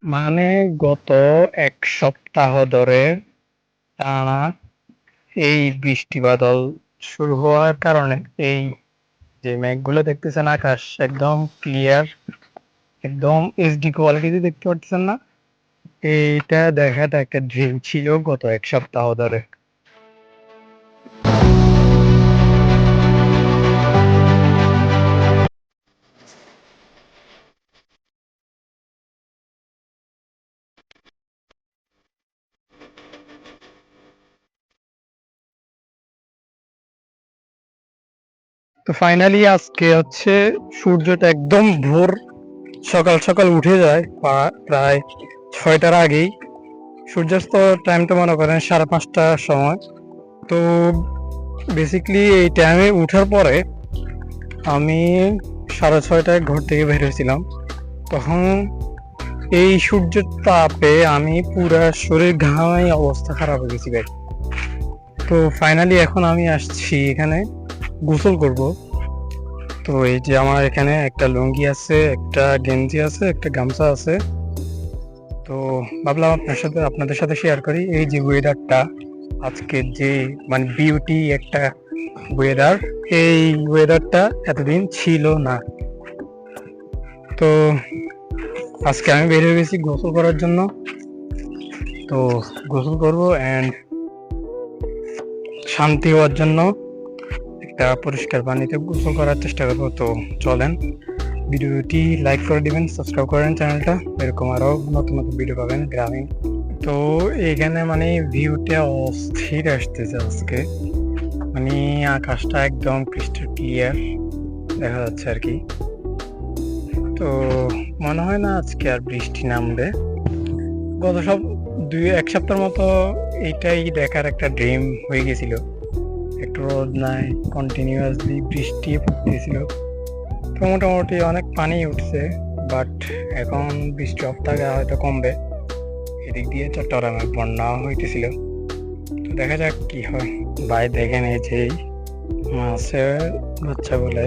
মানে গত ১ সপ্তাহ ধরে টানা এই বৃষ্টি বাদল শুরু হওয়ার কারণে এই যে মেঘগুলো দেখতেছেন, আকাশ একদম ক্লিয়ার, একদম এইচডি কোয়ালিটিতে দেখতে পাচ্ছেন না? এইটা দেখাটা একটা ড্রিম ছিল গত ১ সপ্তাহ ধরে। তো ফাইনালি আজকে হচ্ছে সূর্যটা একদম ভোর সকাল সকাল উঠে যায়, প্রায় ৬টার আগেই। সূর্যাস্ত টাইমটা মনে করেন ৫:৩০টার সময়। তো বেসিক্যালি এই টাইমে উঠার পরে আমি ৬:৩০টায় ঘর থেকে বের হয়েছিলাম। তখন এই সূর্যের তাপে আমি পুরা শরীর ঘামাই অবস্থা খারাপ হয়ে গেছি ভাই। তো ফাইনালি এখন আমি আসছি এখানে গোসল করব। তো এই যে আমার এখানে একটা লুঙ্গি আছে, একটা গেঞ্জি আছে, একটা গামছা আছে। তো ভাবলাম আপনাদের সাথে শেয়ার করি এই যে ওয়েদারটা, আজকের যে মানে বিউটি একটা ওয়েদার। এই ওয়েদারটা এতদিন ছিল না। তো আজকে আমি বের হয়ে গেছি গোসল করার জন্য। তো গোসল করব অ্যান্ড শান্তি হওয়ার জন্য একটা পরিষ্কার পানিতে গোসল করার চেষ্টা করবো। তো চলেন, ভিডিওটি লাইক করে দিবেন, সাবস্ক্রাইব করেন চ্যানেলটা, এরকম আরও নতুন নতুন ভিডিও পাবেন গ্রামীণ। তো এখানে মানে ভিউটা অস্থির আসতেছে আজকে, মানে আকাশটা একদম ক্রিস্টাল ক্লিয়ার দেখা যাচ্ছে আর কি। তো মনে হয় না আজকে আর বৃষ্টি নামবে। গত ১ সপ্তাহের মতো এইটাই দেখার একটা ড্রিম হয়ে গেছিল। একটু রোদ নাই, কন্টিনিউয়াসলি বৃষ্টি পড়তেছিল। তো মোটামুটি অনেক পানি উঠছে, বাট এখন বৃষ্টি অফ থাকে, হয়তো কমবে। এদিক দিয়ে চট্টগ্রামে বন্যা হইতেছিল। তো দেখা যাক কি হয়। ভাই দেখেন এই যে মাছের বাচ্চা বলে,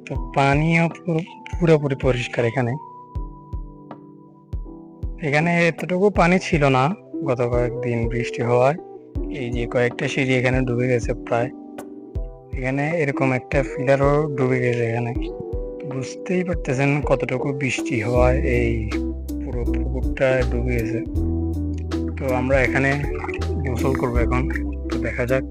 তো পানিও পুরোপুরি পরিষ্কার এখানে। এখানে এতটুকু পানি ছিল না গত কয়েকদিন বৃষ্টি হওয়ায়। এই যে কয়েকটা সিঁড়ি এখানে ডুবে গেছে প্রায়। এখানে এরকম একটা ফিলারও ডুবে গেছে এখানে। বুঝতেই পারতেছেন কতটুকু বৃষ্টি হওয়ায় এই পুরো পুকুরটা ডুবে গেছে। তো আমরা এখানে গোসল করবো এখন। তো দেখা যাক